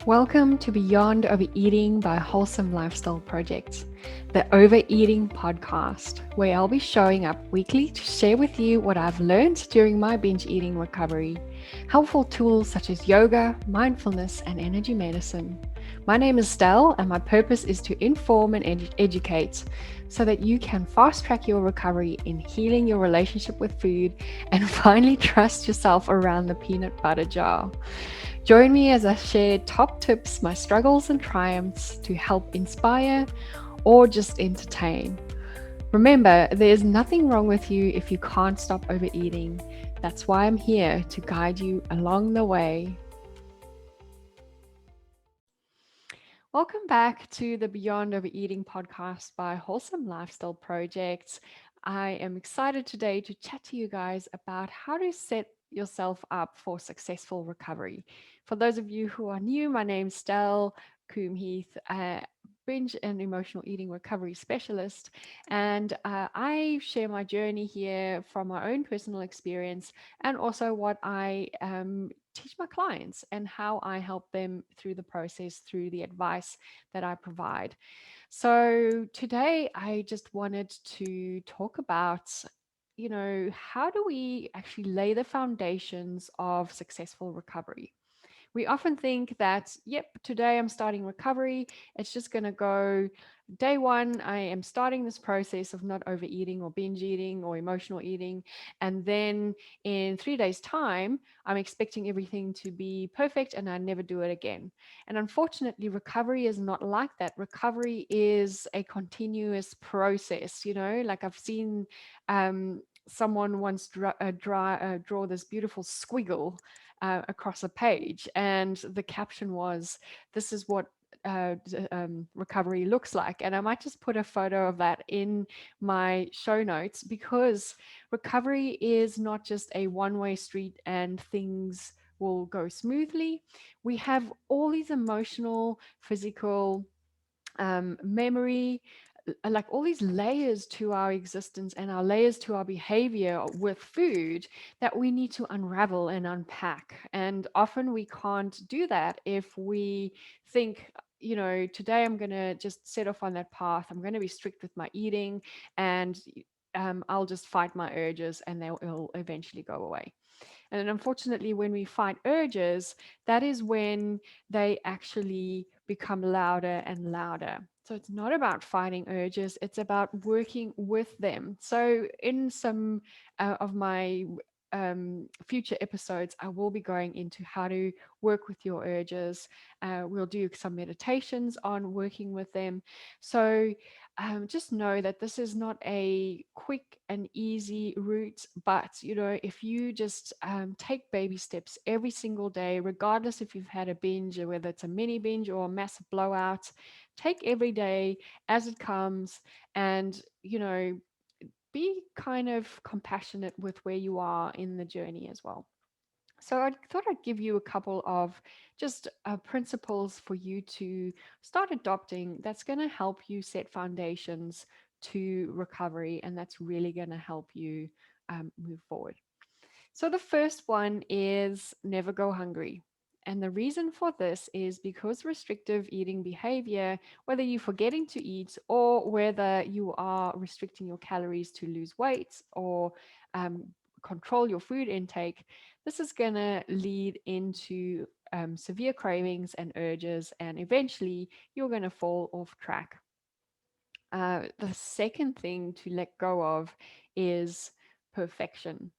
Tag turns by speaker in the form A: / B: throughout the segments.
A: Welcome to Beyond Overeating by Wholesome Lifestyle Project, the Overeating Podcast, where I'll be showing up weekly to share with you what I've learned during my binge eating recovery, helpful tools such as yoga, mindfulness, and energy medicine. My name is Stel, and my purpose is to inform and educate so that you can fast track your recovery in healing your relationship with food and finally trust yourself around the peanut butter jar. Join me as I share top tips, my struggles and triumphs to help inspire or just entertain. Remember, there's nothing wrong with you if you can't stop overeating. That's why I'm here to guide you along the way. Welcome back to the Beyond Overeating podcast by Wholesome Lifestyle Project. I am excited today to chat to you guys about how to set yourself up for successful recovery. For those of you who are new, my name's Stel, Coombe-Heath, binge and emotional eating recovery specialist. And I share my journey here from my own personal experience and also what I teach my clients and how I help them through the process, through the advice that I provide. So today I just wanted to talk about, how do we actually lay the foundations of successful recovery? We often think that, yep, today I'm starting recovery. It's just going to go day one. I am starting this process of not overeating or binge eating or emotional eating. And then in 3 days' time, I'm expecting everything to be perfect and I never do it again. And unfortunately, recovery is not like that. Recovery is a continuous process, like I've seen someone once draw this beautiful squiggle across a page, and the caption was, "This is what recovery looks like." And I might just put a photo of that in my show notes because recovery is not just a one-way street and things will go smoothly. We have all these emotional, physical, memory, like all these layers to our existence and our layers to our behavior with food that we need to unravel and unpack. And often we can't do that if we think, today I'm going to just set off on that path. I'm going to be strict with my eating and I'll just fight my urges and they'll eventually go away. And then unfortunately, when we fight urges, that is when they actually become louder and louder. So it's not about fighting urges, it's about working with them. So in some of my future episodes, I will be going into how to work with your urges. We'll do some meditations on working with them. So just know that this is not a quick and easy route, but if you just take baby steps every single day, regardless if you've had a binge or whether it's a mini binge or a massive blowout, take every day as it comes, and be kind of compassionate with where you are in the journey as well. So I thought I'd give you a couple of just principles for you to start adopting that's going to help you set foundations to recovery, and that's really going to help you move forward. So the first one is never go hungry. And the reason for this is because restrictive eating behavior, whether you're forgetting to eat or whether you are restricting your calories to lose weight or um, control your food intake, this is going to lead into severe cravings and urges, and eventually you're going to fall off track. The second thing to let go of is perfection.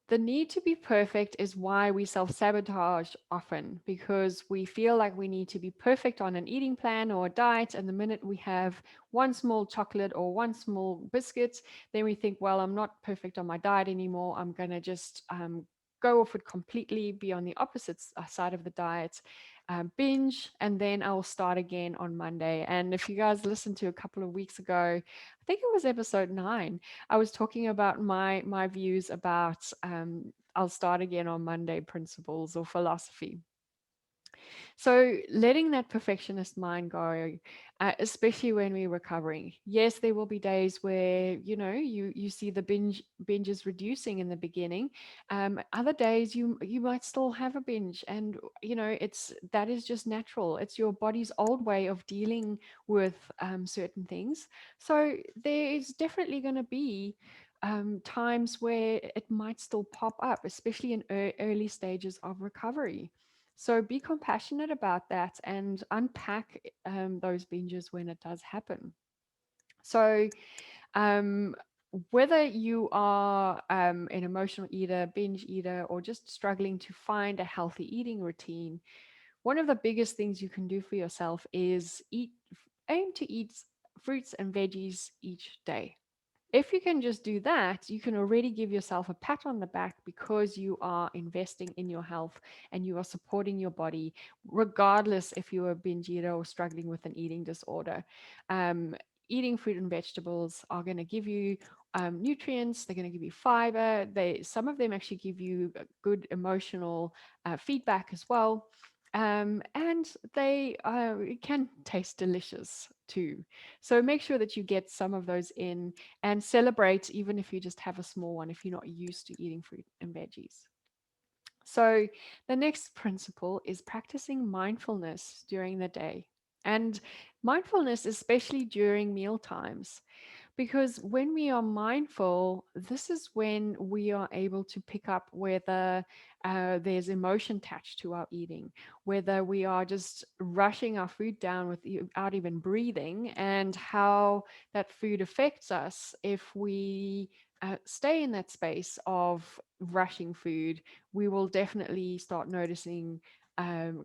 A: The need to be perfect is why we self sabotage often, because we feel like we need to be perfect on an eating plan or a diet. And the minute we have one small chocolate or one small biscuit, then we think, well, I'm not perfect on my diet anymore. I'm going to just go off it completely, be on the opposite side of the diet, binge, and then I'll start again on Monday. And if you guys listened to a couple of weeks ago, I think it was episode 9, I was talking about my views about I'll start again on Monday principles or philosophy. So letting that perfectionist mind go, especially when we're recovering. Yes, there will be days where you see the binges reducing in the beginning. Other days you might still have a binge, and it's that is just natural. It's your body's old way of dealing with certain things. So there is definitely going to be times where it might still pop up, especially in early stages of recovery. So be compassionate about that and unpack those binges when it does happen. So, um, whether you are an emotional eater, binge eater, or just struggling to find a healthy eating routine, one of the biggest things you can do for yourself is aim to eat fruits and veggies each day. If you can just do that, you can already give yourself a pat on the back because you are investing in your health and you are supporting your body, regardless if you're a binge eater or struggling with an eating disorder. Um, Eating fruit and vegetables are going to give you nutrients. They're going to give you fiber. Some of them actually give you good emotional feedback as well. And they can taste delicious too. So make sure that you get some of those in and celebrate, even if you just have a small one, if you're not used to eating fruit and veggies. So the next principle is practicing mindfulness during the day. And mindfulness, especially during meal times. Because when we are mindful, this is when we are able to pick up whether there's emotion attached to our eating, whether we are just rushing our food down without even breathing, and how that food affects us if we stay in that space of rushing food. We will definitely start noticing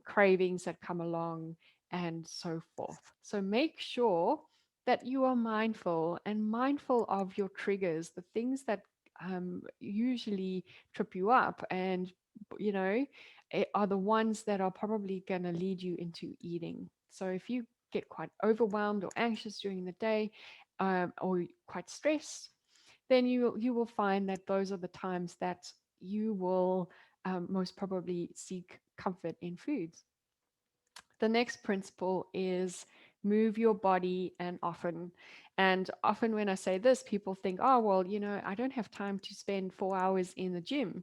A: cravings that come along and so forth. So make sure that you are mindful and mindful of your triggers, the things that usually trip you up, and you know are the ones that are probably going to lead you into eating. So if you get quite overwhelmed or anxious during the day, or quite stressed, then you will find that those are the times that you will most probably seek comfort in foods. The next principle is move your body and often. And often when I say this, people think, oh, well, I don't have time to spend 4 hours in the gym.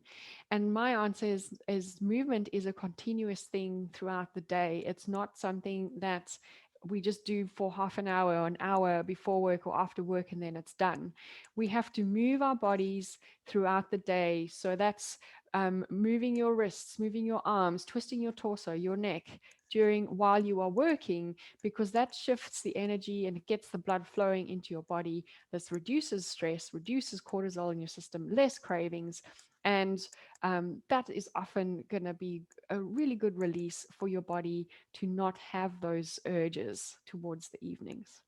A: And my answer is movement is a continuous thing throughout the day. It's not something that we just do for half an hour before work or after work, and then it's done. We have to move our bodies throughout the day. So that's moving your wrists, moving your arms, twisting your torso, your neck, during while you are working, because that shifts the energy and it gets the blood flowing into your body. This reduces stress, reduces cortisol in your system, less cravings, and that is often going to be a really good release for your body to not have those urges towards the evenings.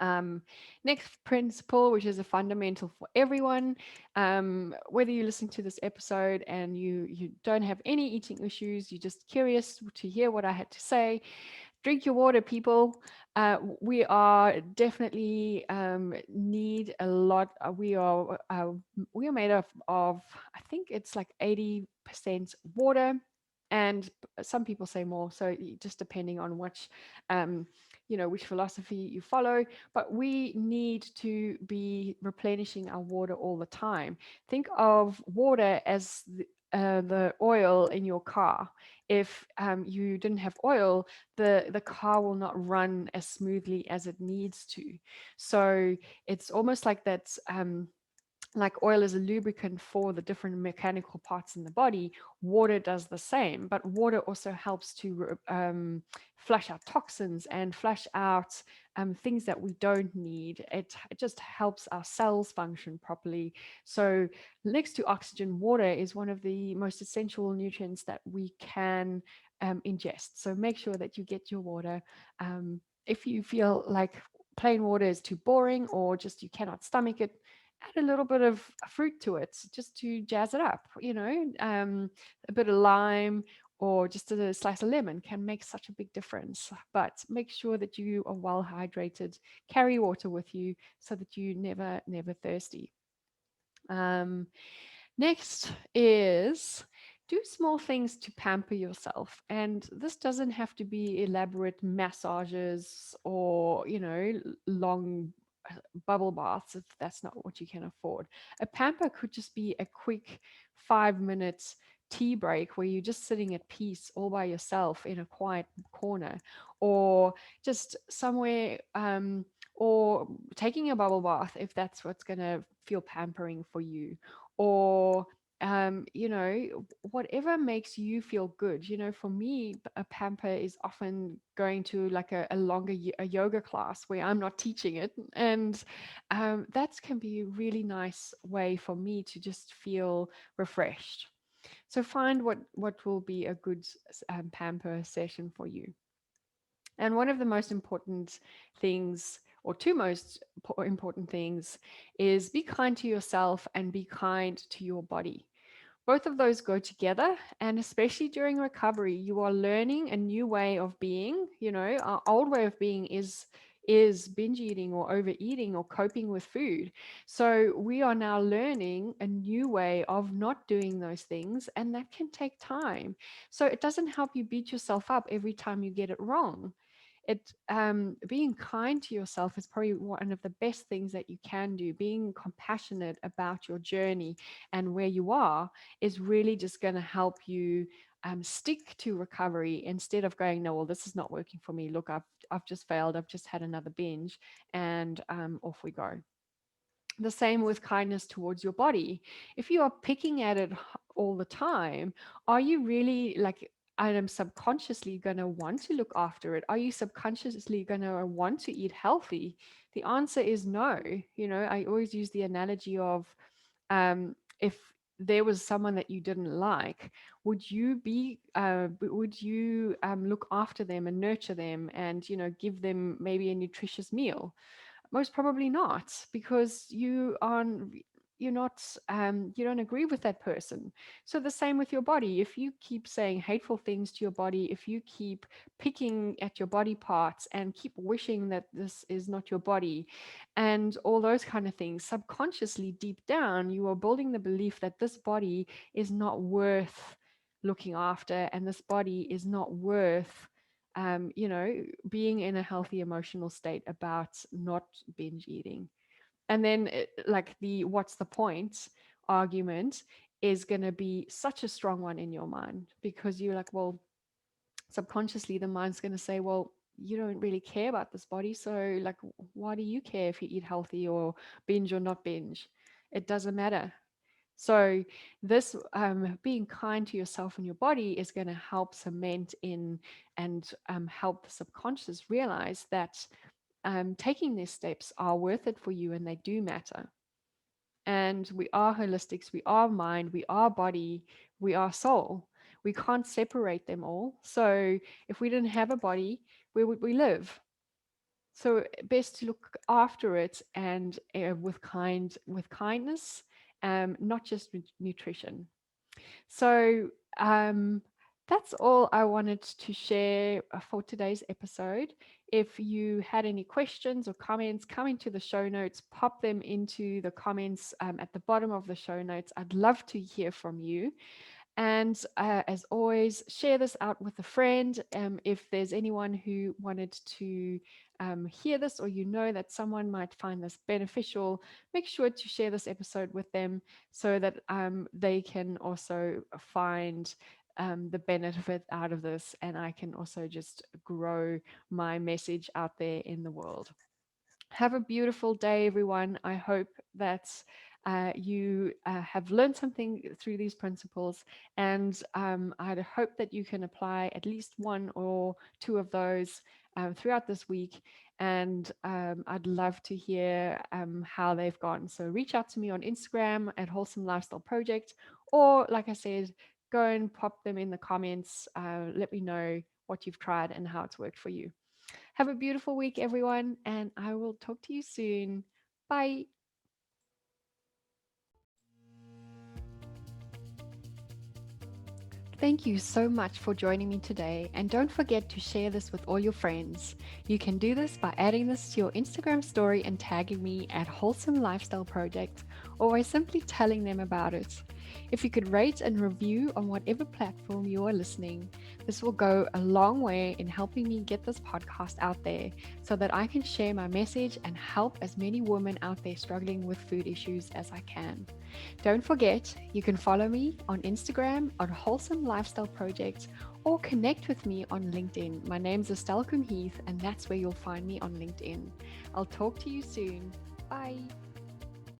A: Um, Next principle, which is a fundamental for everyone, whether you listen to this episode and you don't have any eating issues, you're just curious to hear what I had to say, drink your water, people. We are definitely need a lot. We are made of I think it's like 80% water, and some people say more. So just depending on um, which philosophy you follow. But we need to be replenishing our water all the time. Think of water as the oil in your car. If you didn't have oil, the car will not run as smoothly as it needs to. So it's almost like that. Like oil is a lubricant for the different mechanical parts in the body, water does the same. But water also helps to flush out toxins and flush out things that we don't need. It just helps our cells function properly. So, next to oxygen, water is one of the most essential nutrients that we can ingest. So, make sure that you get your water. If you feel like plain water is too boring or just you cannot stomach it, add a little bit of fruit to it just to jazz it up. A bit of lime or just a slice of lemon can make such a big difference. But make sure that you are well hydrated, carry water with you so that you never thirsty. um, Next is do small things to pamper yourself. And this doesn't have to be elaborate massages or, long bubble baths if that's not what you can afford. A pamper could just be a quick 5 minutes tea break where you're just sitting at peace all by yourself in a quiet corner, or just somewhere, or taking a bubble bath if that's what's going to feel pampering for you, or whatever makes you feel good. For me, a pamper is often going to like a longer a yoga class where I'm not teaching it. And that can be a really nice way for me to just feel refreshed. So find what will be a good pamper session for you. And one of the most important things, or two most important things, is be kind to yourself and be kind to your body. Both of those go together, and especially during recovery, you are learning a new way of being. Our old way of being is binge eating or overeating or coping with food. So we are now learning a new way of not doing those things, and that can take time. So it doesn't help you beat yourself up every time you get it wrong. It Being kind to yourself is probably one of the best things that you can do. Being compassionate about your journey and where you are is really just going to help you stick to recovery instead of going, no, well, this is not working for me. Look, I've just failed. I've just had another binge, and off we go. The same with kindness towards your body. If you are picking at it all the time, are you really like, I am subconsciously going to want to look after it? Are you subconsciously going to want to eat healthy? The answer is no. I always use the analogy of, if there was someone that you didn't like, would you look after them and nurture them and give them maybe a nutritious meal? Most probably not, because you're not you don't agree with that person. So the same with your body. If you keep saying hateful things to your body, if you keep picking at your body parts and keep wishing that this is not your body and all those kind of things, subconsciously deep down you are building the belief that this body is not worth looking after, and this body is not worth being in a healthy emotional state about not binge eating. And then, like, the what's the point argument is going to be such a strong one in your mind, because you're like, well, subconsciously, the mind's going to say, well, you don't really care about this body. So, like, why do you care if you eat healthy or binge or not binge? It doesn't matter. So, this being kind to yourself and your body is going to help cement in and help the subconscious realize that taking these steps are worth it for you and they do matter. And we are holistics, we are mind, we are body, we are soul. We can't separate them all. So, if we didn't have a body, where would we live? So best to look after it, and with kindness, not just with nutrition. So um, that's all I wanted to share for today's episode. If you had any questions or comments, come into the show notes, pop them into the comments at the bottom of the show notes. I'd love to hear from you. And as always, share this out with a friend. If there's anyone who wanted to hear this, or that someone might find this beneficial, make sure to share this episode with them so that they can also find the benefit out of this, and I can also just grow my message out there in the world. Have a beautiful day, everyone. I hope that you have learned something through these principles, and I hope that you can apply at least one or two of those throughout this week. And I'd love to hear how they've gone. So reach out to me on Instagram at Wholesome Lifestyle Project, or like I said, go and pop them in the comments. Let me know what you've tried and how it's worked for you. Have a beautiful week, everyone, and I will talk to you soon. Bye. Thank you so much for joining me today, and don't forget to share this with all your friends. You can do this by adding this to your Instagram story and tagging me at Wholesome Lifestyle Project, or by simply telling them about it. If you could rate and review on whatever platform you are listening, this will go a long way in helping me get this podcast out there so that I can share my message and help as many women out there struggling with food issues as I can. Don't forget, you can follow me on Instagram on Wholesome Lifestyle Project or connect with me on LinkedIn. My name's Stel Coombe-Heath, and that's where you'll find me on LinkedIn. I'll talk to you soon. Bye.